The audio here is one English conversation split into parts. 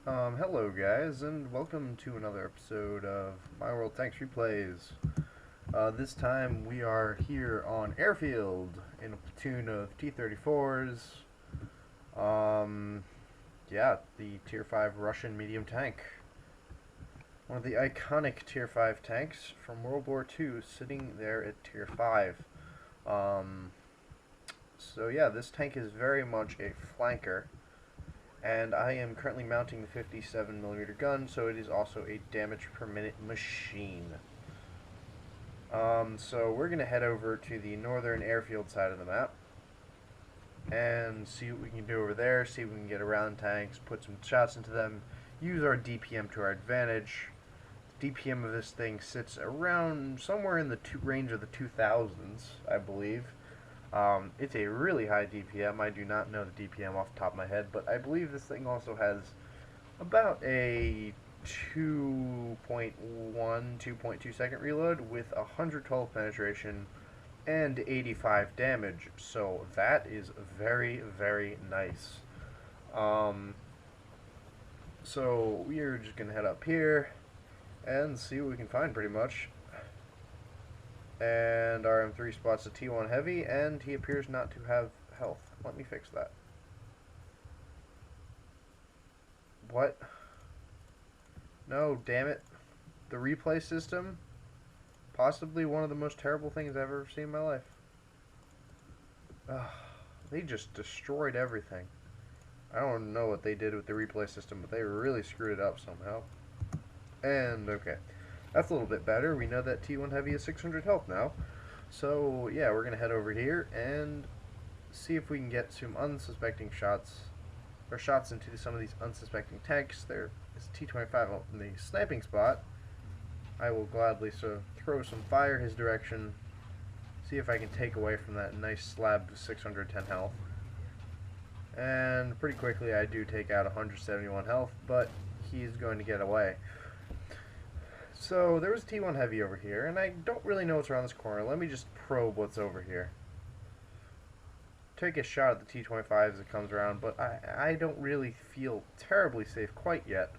Hello guys, and welcome to another episode of My World Tanks Replays. This time we are here on Airfield in a platoon of T-34s. Yeah, the Tier 5 Russian medium tank. One of the iconic Tier 5 tanks from World War II sitting there at Tier 5. So yeah, this tank is very much a flanker. And I am currently mounting the 57mm gun, so it is also a damage per minute machine. So we're going to head over to the northern airfield side of the map and see what we can do over there, see if we can get around tanks, put some shots into them, use our DPM to our advantage. The DPM of this thing sits around somewhere in the range of the 2000s, I believe. It's a really high DPM. I do not know the DPM off the top of my head, but I believe this thing also has about a 2.1, 2.2 second reload with 112 penetration and 85 damage. So that is very, very nice. So we are just going to head up here and see what we can find pretty much. And our M3 spots a T1 heavy, and he appears not to have health. Let me fix that. What? No, damn it. The replay system? Possibly one of the most terrible things I've ever seen in my life. Ugh, they just destroyed everything. I don't know what they did with the replay system, but they really screwed it up somehow. And, okay. That's a little bit better. We know that T1 Heavy is 600 health now. So, yeah, we're going to head over here and see if we can get some unsuspecting shots, or shots into some of these unsuspecting tanks. There is T-25 in the sniping spot. I will gladly throw some fire his direction, see if I can take away from that nice slab of 610 health. And pretty quickly I do take out 171 health, but he's going to get away. So there was a T1 Heavy over here, and I don't really know what's around this corner. Let me just probe what's over here. Take a shot at the T-25 as it comes around, but I don't really feel terribly safe quite yet.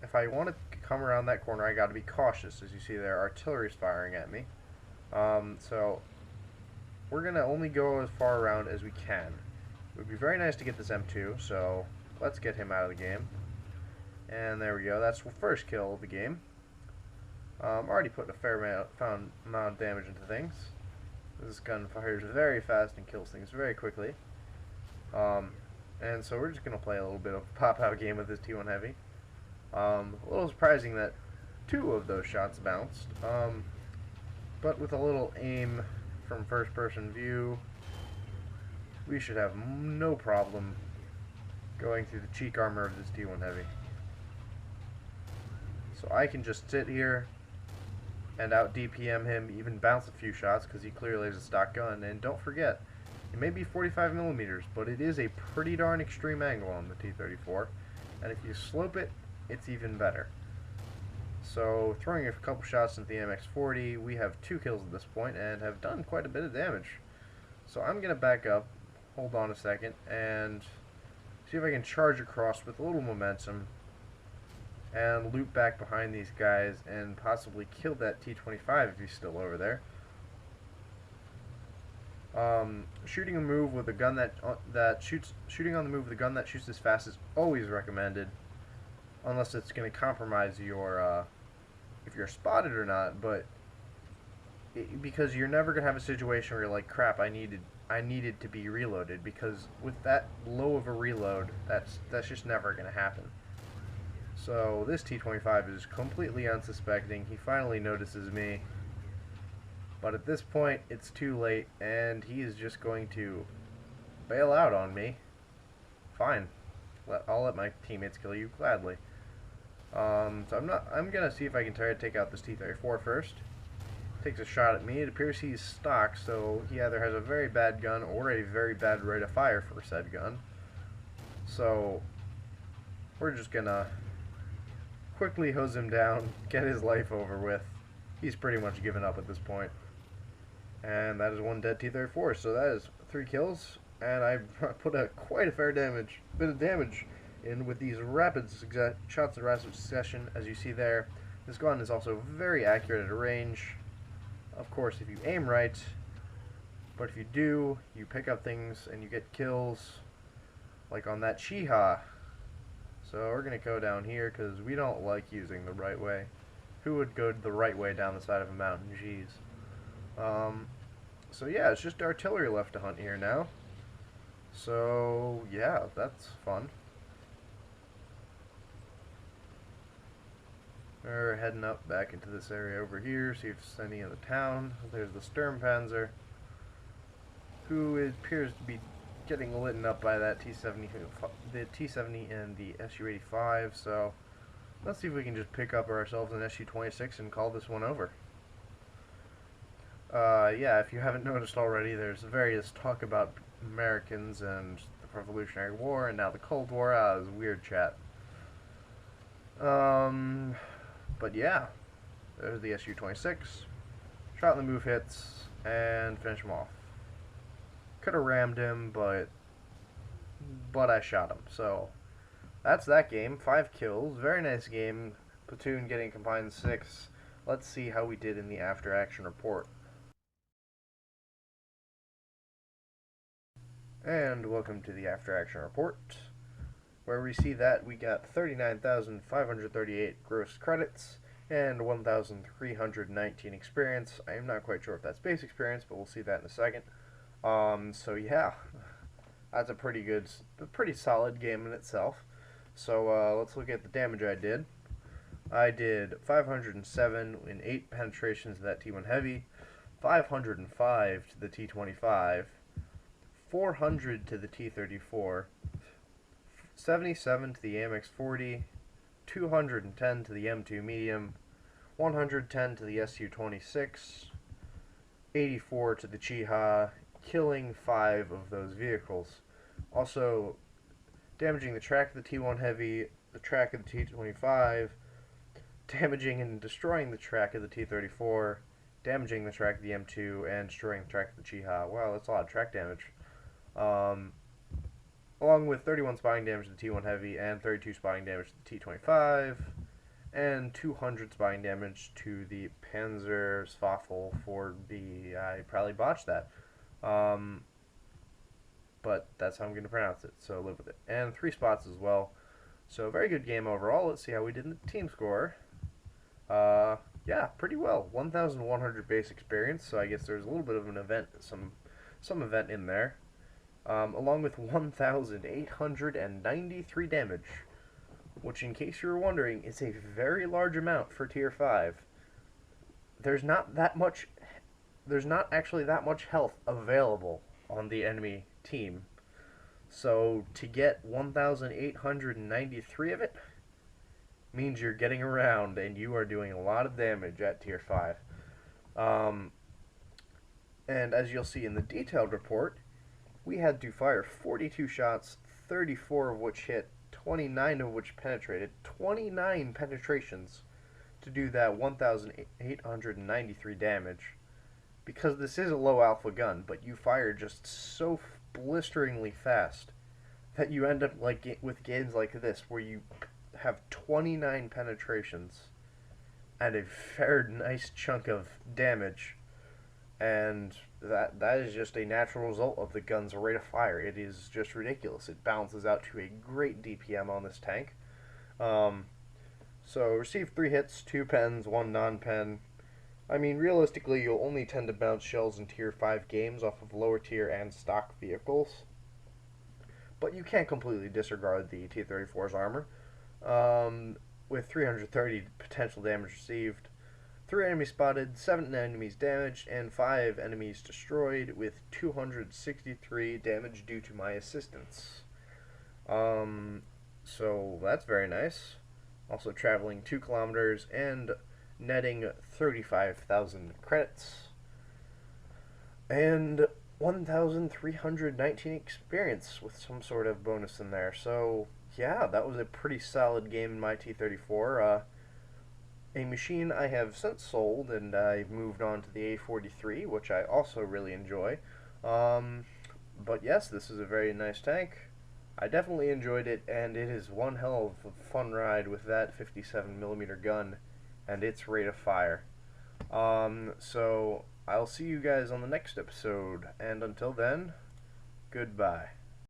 If I want to come around that corner, I got to be cautious. As you see there, artillery's firing at me. So we're going to only go as far around as we can. It would be very nice to get this M2, so let's get him out of the game. And there we go. That's the first kill of the game. Already put a fair amount of damage into things. This gun fires very fast and kills things very quickly. And so we're just going to play a little bit of a pop-out game with this T1 Heavy. A little surprising that 2 of those shots bounced. But with a little aim from first-person view, we should have no problem going through the cheek armor of this T1 Heavy. So I can just sit here and out DPM him, even bounce a few shots, because he clearly has a stock gun. And don't forget, it may be 45mm, but it is a pretty darn extreme angle on the T-34, and if you slope it, it's even better. So throwing a couple shots into the MX-40, we have 2 kills at this point, and have done quite a bit of damage. So I'm going to back up, hold on a second, and see if I can charge across with a little momentum, and loop back behind these guys and possibly kill that T-25 if he's still over there. Shooting a move with a gun shooting on the move with a gun that shoots as fast is always recommended, unless it's going to compromise your if you're spotted or not. But because you're never going to have a situation where you're like, crap, I needed to be reloaded, because with that low of a reload, that's just never going to happen. So this T-25 is completely unsuspecting. He finally notices me, but at this point it's too late, and he is just going to bail out on me. Fine, I'll let my teammates kill you gladly. So I'm gonna see if I can try to take out this T-34 first. Takes a shot at me. It appears he's stock, so he either has a very bad gun or a very bad rate of fire for said gun. So we're just gonna quickly hose him down, get his life over with. He's pretty much given up at this point. And that is 1 dead T-34, so that is 3 kills, and I put quite a fair bit of damage in with these shots in rapid succession, as you see there. This gun is also very accurate at a range. Of course, if you aim right, but if you do, you pick up things and you get kills, like on that Chiha. So we're going to go down here because we don't like using the right way. Who would go the right way down the side of a mountain? Jeez. So yeah, it's just artillery left to hunt here now. So yeah, that's fun. We're heading up back into this area over here, see if there's any in the town. There's the Sturmpanzer, who appears to be getting lit up by that T-70, the T-70 and the Su-85. So let's see if we can just pick up ourselves an Su-26 and call this one over. Yeah, if you haven't noticed already, there's various talk about Americans and the Revolutionary War and now the Cold War. It was weird chat. But yeah, there's the Su-26. Shot in the move hits and finish him off. Could have rammed him, but I shot him. So that's that game. 5 kills. Very nice game. Platoon getting combined 6. Let's see how we did in the after action report. And welcome to the after action report, where we see that we got 39,538 gross credits and 1,319 experience. I am not quite sure if that's base experience, but we'll see that in a second. So yeah, that's a pretty solid game in itself. So let's look at the damage I did. I did 507 in 8 penetrations of that T1 Heavy, 505 to the T25, 400 to the T-34, 77 to the AMX-40, 210 to the M2 Medium, 110 to the Su-26, 84 to the Chiha, killing 5 of those vehicles. Also, damaging the track of the T1 Heavy, the track of the T-25, damaging and destroying the track of the T-34, damaging the track of the M2, and destroying the track of the Chiha. Wow, that's a lot of track damage. Along with 31 spotting damage to the T1 Heavy and 32 spotting damage to the T25, and 200 spotting damage to the Panzer Swaffel 4B. I probably botched that. But that's how I'm going to pronounce it, so live with it. And 3 spots as well. So very good game overall. Let's see how we did in the team score. Yeah, pretty well. 1,100 base experience, so I guess there's a little bit of an event, some event in there. Along with 1,893 damage, which, in case you were wondering, is a very large amount for Tier 5. There's not actually that much health available on the enemy team. So to get 1,893 of it means you're getting around and you are doing a lot of damage at Tier 5. And as you'll see in the detailed report, we had to fire 42 shots, 34 of which hit, 29 of which penetrated, 29 penetrations to do that 1,893 damage. Because this is a low alpha gun, but you fire just so blisteringly fast that you end up like with games like this where you have 29 penetrations and a fair nice chunk of damage, and that is just a natural result of the gun's rate of fire. It is just ridiculous. It balances out to a great DPM on this tank. So received 3 hits, 2 pens, 1 non-pen. I mean, realistically, you'll only tend to bounce shells in Tier 5 games off of lower tier and stock vehicles. But you can't completely disregard the T-34's armor. With 330 potential damage received, 3 enemies spotted, 7 enemies damaged, and 5 enemies destroyed, with 263 damage due to my assistance. So that's very nice. Also traveling 2 kilometers and netting 35,000 credits. And 1,319 experience with some sort of bonus in there. So yeah, that was a pretty solid game in my T-34. A machine I have since sold, and I've moved on to the A-43, which I also really enjoy. But yes, this is a very nice tank. I definitely enjoyed it, and it is one hell of a fun ride with that 57mm gun and its rate of fire. So I'll see you guys on the next episode, and until then, goodbye.